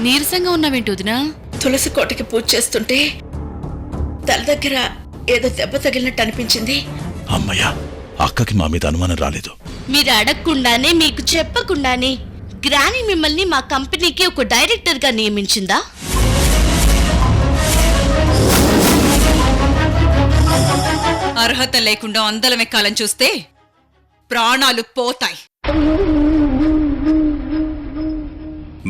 నీరసంగా ఉన్నావేంటి వదినా? తులసి కోటకి పూజ చేస్తుంటే తల దగ్గర ఏదో దెబ్బ తగిలినట్టు అనిపించింది. అమ్మయ్యా, అక్కకి మా మీద అనుమానం రాలేదు. మీరు అడగకుండానే మీకు చెప్పకుండానే గ్రాని మిమ్మల్ని మా కంపెనీకి ఒక డైరెక్టర్ గా నియమించిందా? అర్హత లేకుండా అందలం ఎక్కాలని చూస్తే ప్రాణాలు పోతాయి.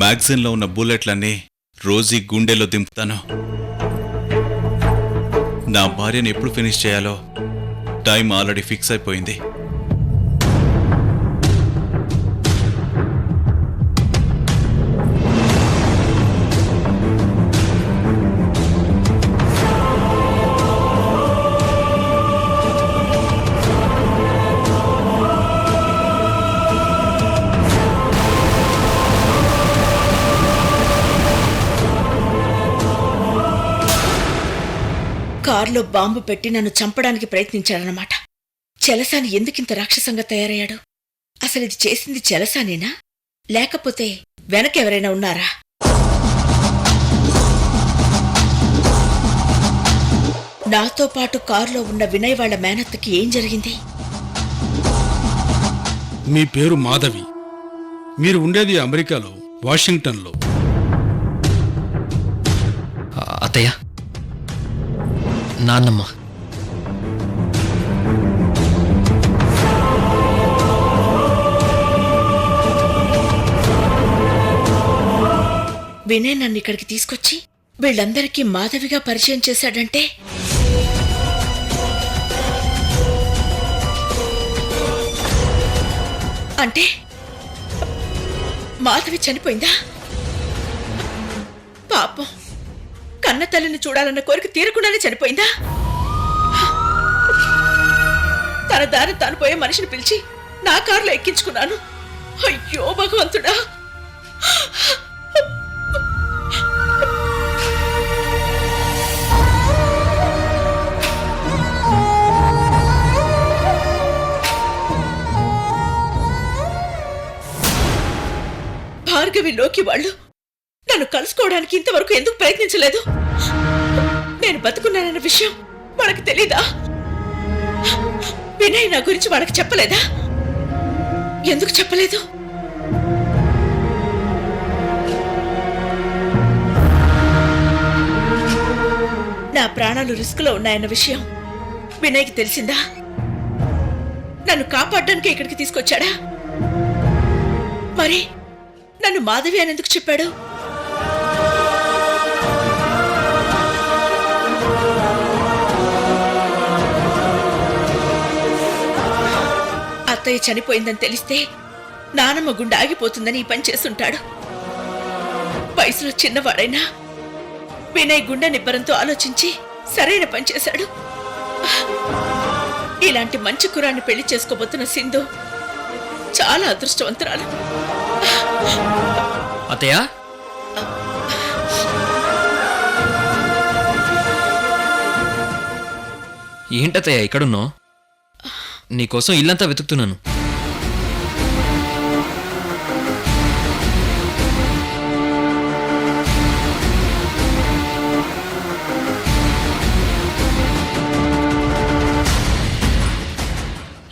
మ్యాగజైన్లో ఉన్న బుల్లెట్లన్నీ రోజీ గుండెలో దింపుతాను. నా భార్యను ఎప్పుడు ఫినిష్ చేయాలో టైం ఆల్రెడీ ఫిక్స్ అయిపోయింది. కారులో బాంబు పెట్టి నన్ను చంపడానికి ప్రయత్నించాడనమాట. చలసాని ఎందుకింత రాక్షసంగా తయారయ్యాడు? అసలు ఇది చేసింది చలసానేనా, లేకపోతే వెనకెవరైనా ఉన్నారా? నాతో పాటు కారులో ఉన్న వినయ్ వాళ్ల మేనత్తకి ఏం జరిగింది? మీ పేరు మాధవి. మీరు ఉండేది అమెరికాలో, వాషింగ్టన్లో. అత్తయ్య, నాన్నమ్మ. వినయ్ నన్ను ఇక్కడికి తీసుకొచ్చి వీళ్ళందరికీ మాధవిగా పరిచయం చేశాడంటే అంటే మాధవి చనిపోయిందా? పాపం, కన్న తల్లిని చూడాలన్న కోరిక తీరకుండానే చనిపోయిందా? తన దారి తాను పోయే మనిషిని పిలిచి నా కారులో ఎక్కించుకున్నాను. అయ్యో భగవంతుడా! భార్గవిలోకి వాళ్ళు నన్ను కలుసుకోవడానికి ఇంతవరకు ఎందుకు ప్రయత్నించలేదు? నేను బతుకున్నానన్న విషయం వాళ్ళకి తెలీదా? వినయ్ నా గురించి వాళ్ళకి చెప్పలేదా? ఎందుకు చెప్పలేదు? నా ప్రాణాలు రిస్క్ లో ఉన్నాయన్న విషయం వినయ్కి తెలిసిందా? నన్ను కాపాడడానికి ఇక్కడికి తీసుకొచ్చాడా? మరి నన్ను మాధవి అని ఎందుకు చెప్పాడు? అత్తయ్య చనిపోయిందని తెలిస్తే నానమ్మ గుండె ఆగిపోతుందని ఈ పని చేస్తుంటాడు. వయసులో చిన్నవాడైనా వినయ్ గుండె నిబ్బరంతో ఆలోచించి సరైన పని చేశాడు. ఇలాంటి మంచి కురాన్ని పెళ్లి చేసుకోబోతున్న సింధు చాలా అదృష్టవంతురాలు. అత్తయ్య, ఏంటత్తయ్య ఇక్కడున్నావు? నీకోసం ఇల్లంతా వెతుకుతున్నాను.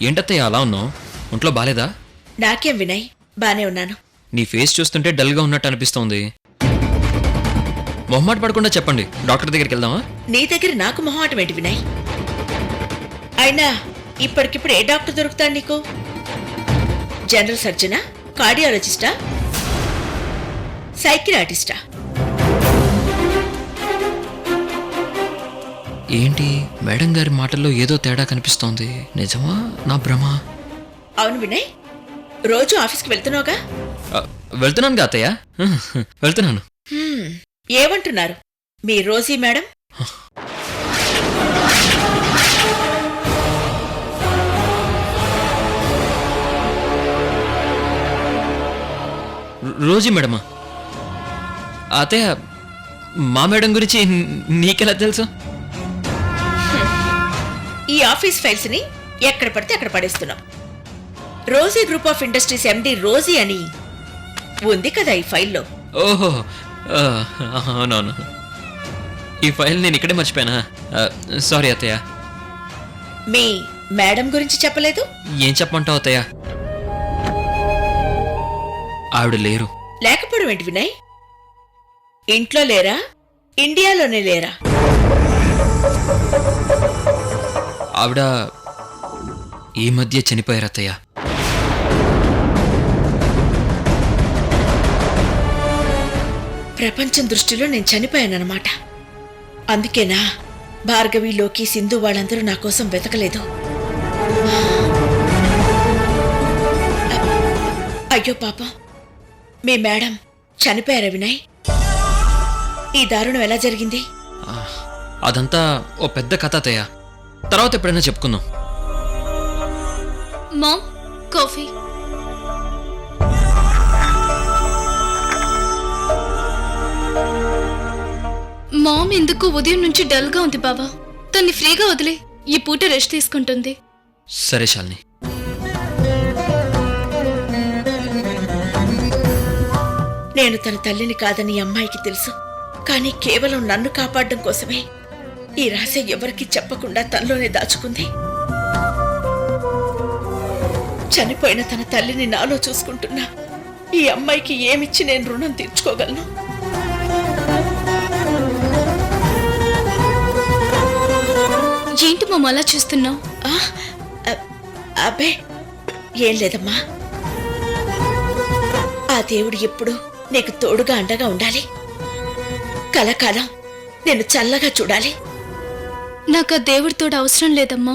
ఏంటత్తయ్య అలా ఉన్నావు? ఒంట్లో బాలేదా? నాకేం వినయ్, బానే ఉన్నాను. నీ ఫేస్ చూస్తుంటే డల్గా ఉన్నట్టు అనిపిస్తోంది. మొహమాట పడకుండా చెప్పండి, డాక్టర్ దగ్గరికి వెళ్దామా? నీ దగ్గర నాకు మొహమాటం ఏంటి వినయ్? అయినా ఇప్పటికిప్పుడు ఏ డాక్టర్ దొరుకుతాడు నీకు? జనరల్ సర్జనా, కార్డియాలజిస్టా, సైకియాట్రిస్టా? ఏంటి మేడం గారి మాటల్లో ఏదో తేడా కనిపిస్తోంది. నిజమా నా భ్రమ? అవును వినయ్, రోజు ఆఫీస్కి వెళ్తున్నావుగా? వెళ్తున్నాను అత్తయ్య, వెళ్తున్నాను. ఏమంటున్నారు మీ రోజీ మేడం? రోజీ మేడమా? అత్తయ్య, మా మేడం గురించి నీకెలా తెలుసు? ఈ ఆఫీస్ ఫైల్స్ ని ఎక్కడ పడితే అక్కడ పడేస్తున్నాం. Rosy group of industries MD Rosy అని ఉంది కదా ఈ ఫైల్లో. ఓహో, అవునవును. ఈ ఫైల్ నేను ఇక్కడే మర్చిపోయానా? సారీ అత్తయ్య. మీ మేడం గురించి చెప్పలేదు? ఏం చెప్పమంటావు అత్తయ్య? ఆవిడ లేరు. లేకపోవడం ఏంటి వినయ్? ఇంట్లో లేరా? ఇండియాలోనే లేరా? ఆవిడ ఈ మధ్య చనిపోయారు అత్తయ్య. ప్రపంచం దృష్టిలో నేను చనిపోయానన్నమాట. అందుకేనా భార్గవి, లోకి, సింధు వాళ్ళందరూ నా కోసం వెతకలేదు? అయ్యో పాపం, మీ మేడం చనిపోయారా వినయ్? ఈ దారుణం ఎలా జరిగింది? అదంతా ఓ పెద్ద కథ అత్తయ్య. తర్వాత ఎప్పుడైనా చెప్పుకుందాం. Ma'am, coffee. మామ్ ఎందుకు ఉదయం నుంచి డల్ గా ఉంది బావా. తన్ని ఫ్రీగా వదిలే, ఈ పూట రెస్ట్ తీసుకుంటుంది. సరే శాలిని. నేను తన తల్లిని కాదని ఈ అమ్మాయికి తెలుసు. కానీ కేవలం నన్ను కాపాడడం కోసమే ఈ రహస్యం ఎవరికీ చెప్పకుండా తనలోనే దాచుకుంది. చనిపోయిన తన తల్లిని నాలో చూసుకుంటున్నా ఈ అమ్మాయికి ఏమిచ్చి నేను రుణం తీర్చుకోగలను? ఏంటి మామ అలా చూస్తున్నావు? అబ్బే ఏం లేదమ్మా. ఆ దేవుడు ఎప్పుడు నీకు తోడుగా అండగా ఉండాలి. కలకాలం నేను చల్లగా చూడాలి. నాకు ఆ దేవుడితోడు అవసరం లేదమ్మా.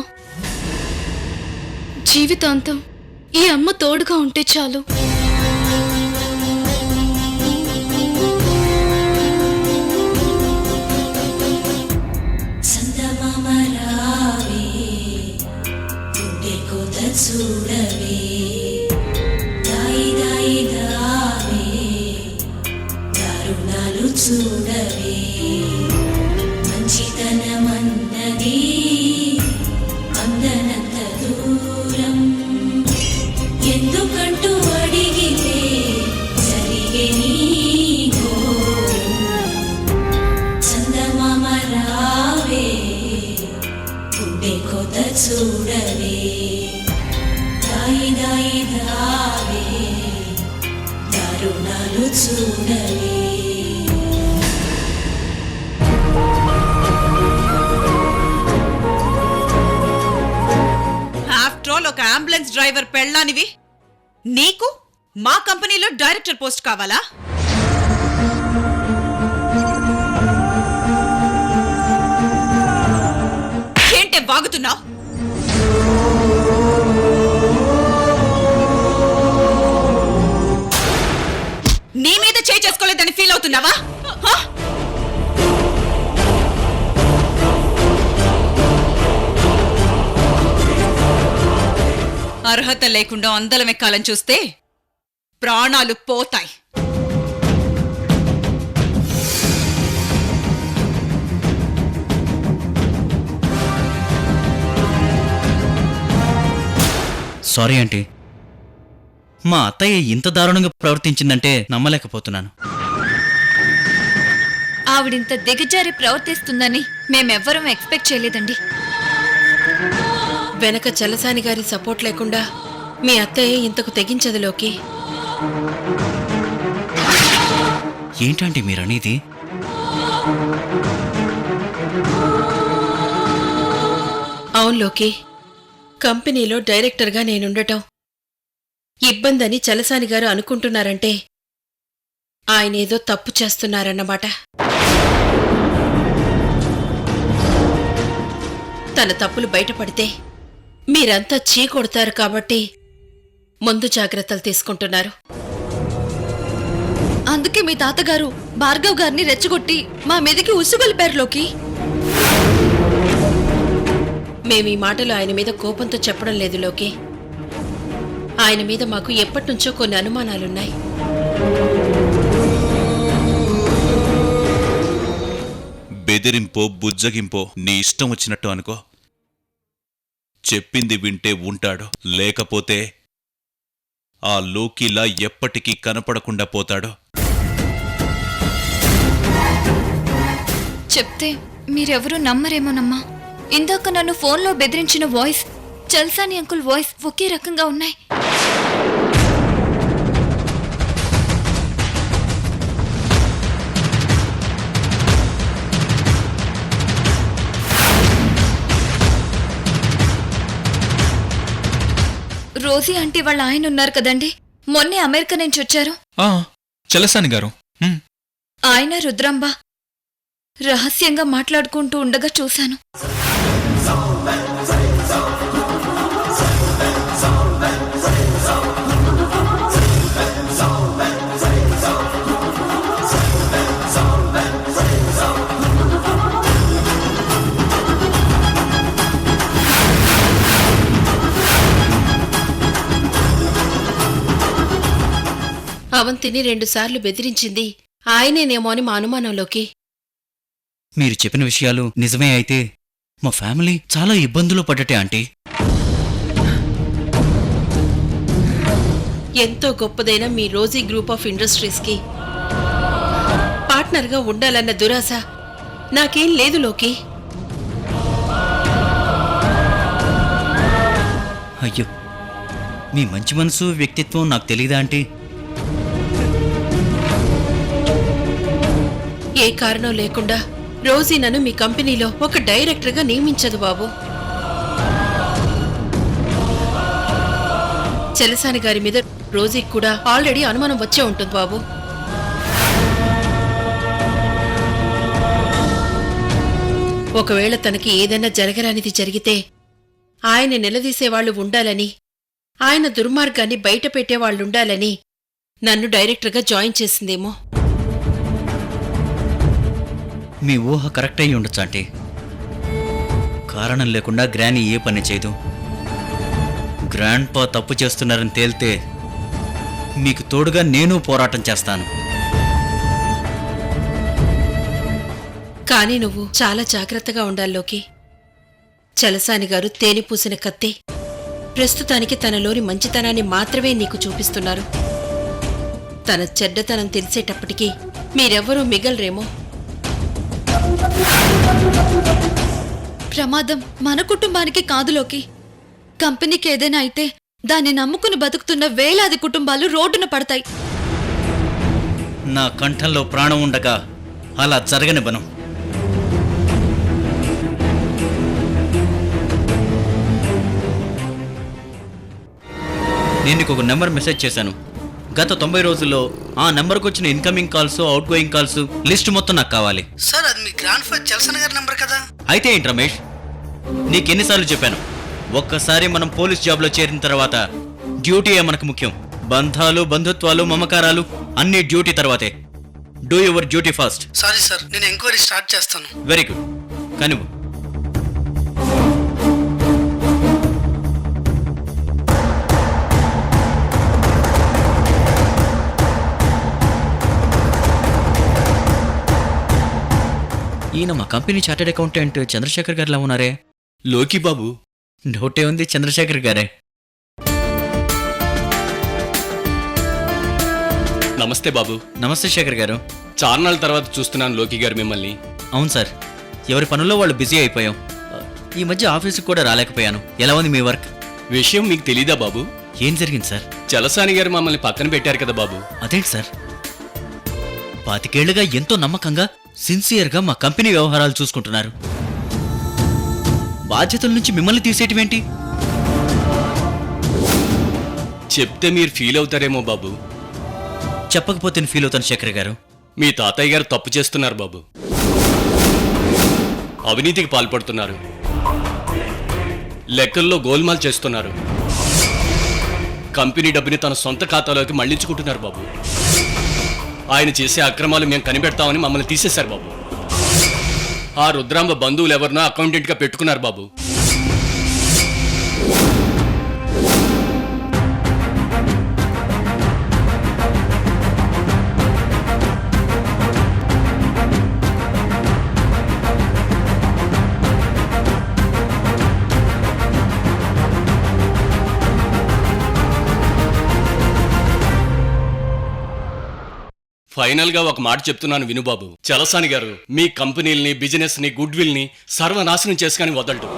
జీవితాంతం ఈ అమ్మ తోడుగా ఉంటే చాలు. చూడవే దాయి దాయి దావే దారుణాలు చూడవే మంచితనమన్నది అందనంత దూరం ఎందుకంటూ అడిగితే జరిగే నీ ఘోరం చందమామ రావే గుండె కోత చూడవే దాయి దావే దారుణాలు చూడవే. ఆఫ్టర్ ఆల్ ఒక అంబులెన్స్ డ్రైవర్ పెళ్ళానివి నీకు మా కంపెనీలో డైరెక్టర్ పోస్ట్ కావాలా? ఏంటే వాగుతున్నావు? నీ మీద చేయి చేసుకోలేదని ఫీల్ అవుతున్నావా? అర్హత లేకుండా అందలం ఎక్కాలని చూస్తే ప్రాణాలు పోతాయి. సారీ ఆంటీ, మా అత్తయ్య ఇంత దారుణంగా ప్రవర్తించిందంటే నమ్మలేకపోతున్నాను. ఆవిడింత దిగజారి ప్రవర్తిస్తుందని మేమెవ్వరం ఎక్స్పెక్ట్ చేయలేదండి. వెనక చలసాని గారి సపోర్ట్ లేకుండా మీ అత్తయ్య ఇంతకు తెగించదు లోకి. ఏంటంటే మీరనేది? అవును లోకి, కంపెనీలో డైరెక్టర్గా నేనుండటం ఇబ్బందని చలసాని గారు అనుకుంటున్నారంటే ఆయనేదో తప్పు చేస్తున్నారన్నమాట. తన తప్పులు బయటపడితే మీరంతా చీకొడతారు కాబట్టి ముందు జాగ్రత్తలు తీసుకుంటున్నారు. అందుకే మీ తాతగారు భార్గవ్ గారిని రెచ్చగొట్టి మా మీదకి ఉసుగొలిపారు లోకి. మేమీ మాటలు ఆయన మీద కోపంతో చెప్పడం లేదు లోకి. ఆయన మీద మాకు ఎప్పటినుంచో కొన్ని అనుమానాలున్నాయి. బెదిరింపో బుజ్జగింపో నీ ఇష్టం వచ్చినట్టు అనుకో. చెప్పింది వింటే ఉంటాడు, లేకపోతే ఆ లోకిలా ఎప్పటికీ కనపడకుండా పోతాడు. చెప్తే మీరెవరూ నమ్మరేమోనమ్మా. ఇందాక నన్ను ఫోన్లో బెదిరించిన వాయిస్, చల్సాని అంకుల్ వాయిస్ ఒకే రకంగా ఉన్నాయి. రోజీ ఆంటీ వాళ్ళ ఆయన ఉన్నారు కదండి, మొన్నే అమెరికా నుంచి వచ్చారు. చలసాని గారు. ఆయన రుద్రాంబ రహస్యంగా మాట్లాడుకుంటూ ఉండగా చూశాను. అవంతిని 2 సార్లు బెదిరించింది ఆయనేనేమో అని మా అనుమానంలోకి. మీరు చెప్పిన విషయాలు నిజమే అయితే మా ఫ్యామిలీ చాలా ఇబ్బందులు పడ్డటే ఆంటీ. ఎంతో గొప్పదైన మీ రోజీ గ్రూప్ ఆఫ్ ఇండస్ట్రీస్కి పార్ట్నర్గా ఉండాలన్న దురాశ నాకేం లేదు లోకి. అయ్యో, మీ మంచి మనసు వ్యక్తిత్వం నాకు తెలీదా ఆంటీ? ఏ కారణం లేకుండా రోజీ నన్ను మీ కంపెనీలో ఒక డైరెక్టర్గా నియమించదు బాబు. చలసాని గారి మీద రోజీకి కూడా ఆల్రెడీ అనుమానం వచ్చే ఉంటుంది బాబు. ఒకవేళ తనకి ఏదైనా జరగరానిది జరిగితే ఆయన నిలదీసేవాళ్లు ఉండాలని, ఆయన దుర్మార్గాన్ని బయట పెట్టేవాళ్లుండాలని నన్ను డైరెక్టర్గా జాయిన్ చేసిందేమో. మీ ఊహ కరెక్ట్ అయ్యి ఉండొచ్చు ఆంటీ. కారణం లేకుండా గ్రానీ ఏ పని చేయదు. గ్రాండ్ పా తప్పు చేస్తున్నారని తేలితే మీకు తోడుగా నేను పోరాటం చేస్తాను. కానీ నువ్వు చాలా జాగ్రత్తగా ఉండాల్లోకి. చలసాని గారు తేనె పూసిన కత్తి. ప్రస్తుతానికి తనలోని మంచితనాన్ని మాత్రమే నీకు చూపిస్తున్నారు. తన చెడ్డతనం తెలిసేటప్పటికీ మీరెవ్వరూ మిగలరేమో. ప్రమాదం మన కుటుంబానికి కాదులోకి. కంపెనీకి ఏదైనా అయితే దాన్ని నమ్ముకుని బతుకుతున్న వేలాది కుటుంబాలు రోడ్డున పడతాయి. నా కంఠంలో ప్రాణం ఉండగా అలా జరగనివ్వను. నేను నీకు ఒక నెంబర్ మెసేజ్ చేశాను. గత 90 రోజుల్లో ఆ నెంబర్కి వచ్చిన incoming calls, out going calls list మొత్తం నాకు కావాలి. సార్, అది మీ గ్రాండ్ ఫాదర్ చలసాని గారి నెంబర్ కదా? అయితే ఏంటి రమేష్, నీకెన్నిసార్లు చెప్పాను, ఒక్కసారి మనం పోలీస్ జాబ్లో చేరిన తర్వాత డ్యూటీయే మనకు ముఖ్యం. బంధాలు, బంధుత్వాలు, మమకారాలు అన్ని డ్యూటీ తర్వాతే. Do your duty first. Sorry sir, నేను ఎంక్వైరీ స్టార్ట్ చేస్తాను. Very good. కానీ ఈయన మా కంపెనీ చార్టెడ్ అకౌంటెంట్ చంద్రశేఖర్ గారిలా ఉన్నారే. లోకి బాబు. డౌటే ఉంది, చంద్రశేఖర్ గారే. నమస్తే బాబు. నమస్తే శేఖర్ గారు. చార్నాళ్ళ తర్వాత చూస్తున్నాను లోకి గారు మిమ్మల్ని. అవును సార్, ఎవరి పనుల్లో వాళ్ళు బిజీ అయిపోయాం. ఈ మధ్య ఆఫీసుకు కూడా రాలేకపోయాను. ఎలా ఉంది మీ వర్క్? విషయం మీకు తెలీదా బాబు? ఏం జరిగింది సార్? చలసాని గారు మమ్మల్ని పక్కన పెట్టారు కదా బాబు. అదేంటి సార్, 25 ఏళ్లుగా ఎంతో నమ్మకంగా, సిన్సియర్గా మా కంపెనీ వ్యవహారాలు చూసుకుంటున్నారు. బాధ్యతల నుంచి మిమ్మల్ని తీసేయటమేంటి? చెప్తే మీరు ఫీల్ అవుతారేమో బాబు. చెప్పకపోతే నేను ఫీల్ అవుతాను శేఖర్ గారు. మీ తాతయ్య గారు తప్పు చేస్తున్నారు బాబు. అవినీతికి పాల్పడుతున్నారు. లెక్కల్లో గోల్మాల్ చేస్తున్నారు. కంపెనీ డబ్బుని తన సొంత ఖాతాలోకి మళ్లించుకుంటున్నారు బాబు. ఆయన చేసే అక్రమాలు మేము కనిపెడతామని మమ్మల్ని తీసేశారు బాబు. ఆ రుద్రాంబ బంధువులు ఎవరినో అకౌంటెంట్గా పెట్టుకున్నారు బాబు. ఫైనల్ గా ఒక మాట చెప్తున్నాను వినుబాబు. చలసాని గారు మీ కంపెనీల్ని, బిజినెస్ ని, గుడ్ విల్ ని సర్వనాశనం చేసుకుని వదలడు.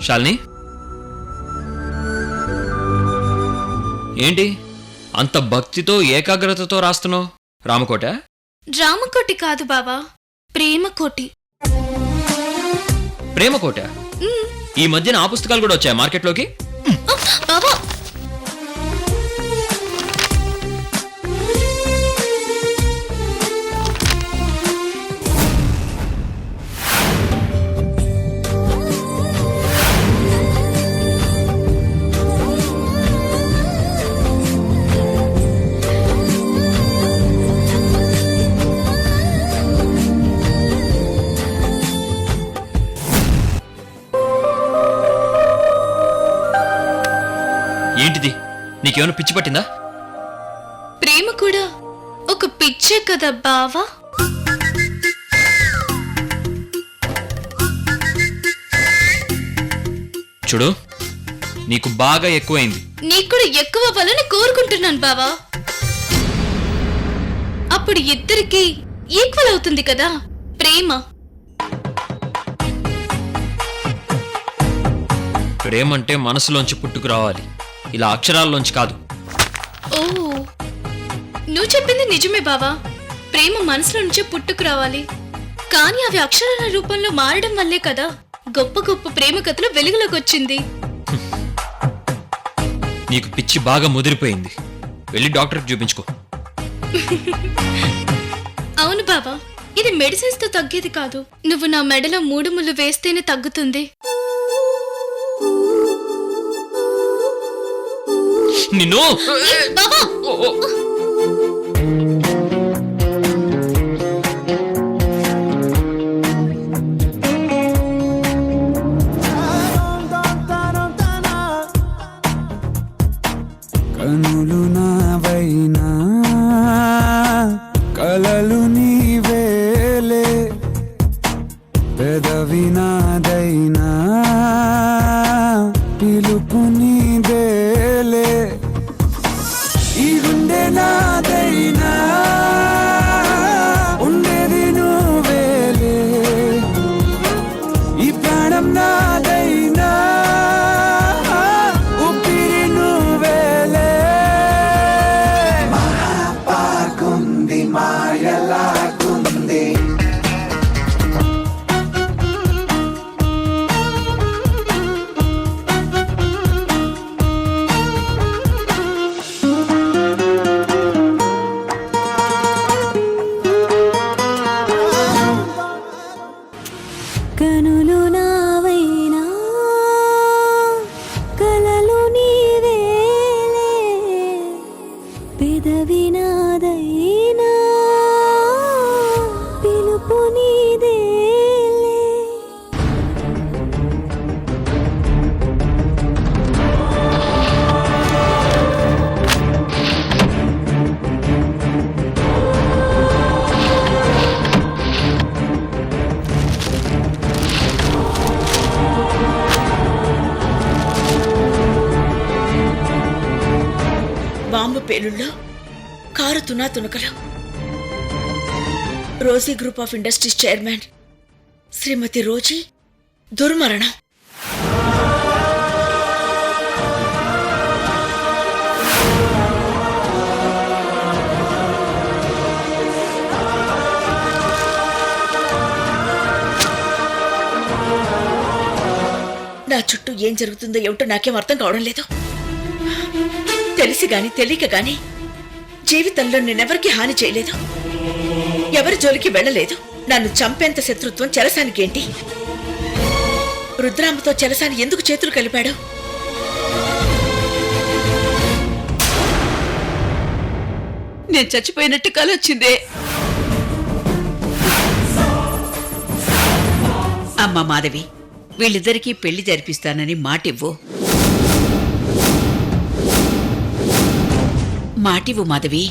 శాలిని, ఏంటి అంత భక్తితో ఏకాగ్రతతో రాస్తున్నావు? రామకోట? రామకోటి కాదు బావా, ప్రేమకోటి. ప్రేమకోట? ఈ మధ్యన ఆ పుస్తకాలు కూడా వచ్చాయి మార్కెట్లోకి? బావా, ఏంటిది? నీకేమైనా పిచ్చి పట్టిందా? ప్రేమ కూడా ఒక పిచ్చే కదా బావా. చూడు, నీకు బాగా ఎక్కువైంది. నీకు కూడా ఎక్కువ అవ్వాలని కోరుకుంటున్నాను బావా. అప్పుడు ఇద్దరికి ఈక్వల్ అవుతుంది కదా ప్రేమ. ప్రేమంటే మనసులోంచి పుట్టుకు రావాలి, ఇలా అక్షరాల్లోంచి కాదు. ఓ, నువ్వు చెప్పింది నిజమే బావా. ప్రేమ మనసులో నుంచే పుట్టుకు రావాలి, కానీ అవి అక్షరాల రూపంలో మారడం వల్లే కదా గొప్ప గొప్ప ప్రేమ కథలు వెలుగులోకి వచ్చింది. నీకు పిచ్చి బాగా ముదిరిపోయింది, వెళ్ళి డాక్టర్కి చూపించుకో. అవును బావా, ఇది మెడిసిన్స్ తో తగ్గేది కాదు. నువ్వు నా మెడలో 3 ముళ్ళు వేస్తేనే తగ్గుతుంది. నిన్ను బావా, కనులు నావైనా కలలు నీవేలే, పెదవి నాదైనా పిలుపు నీదేలే, ఈ గుండె నాదైనా ఉండేది నువ్వేలే, ఈ ప్రాణం నాదైనా ఊపిరి నువ్వేలే. మహాపాకుంది మాయలాగుంది, కనులు నావైనా కలలు నీవేలే, పెదవి నాదైనా పిలుపు నీదేలే. బాంబు పేలుళ్ళలో కారు తునాతునకలు. Rosy group of industries chairman Shrimati Rosy దుర్మరణం. నా చుట్టూ ఏం జరుగుతుందో ఏమిటో నాకేం అర్థం కావడం లేదు. తెలిసి గాని తెలియక గాని జీవితంలో నేనెవరికి హాని చేయలేదు, ఎవరి జోలికి వెళ్ళలేదు. నన్ను చంపేంత శత్రుత్వం చలసానికేంటి? రుద్రాంబతో చలసాని ఎందుకు చేతులు కలిపాడు? నేను చచ్చిపోయినట్టు కలొచ్చిందే. అమ్మా మాధవి, వీళ్ళిద్దరికీ పెళ్లి జరిపిస్తానని మాటివ్వు. మాటివ్వు మాధవి.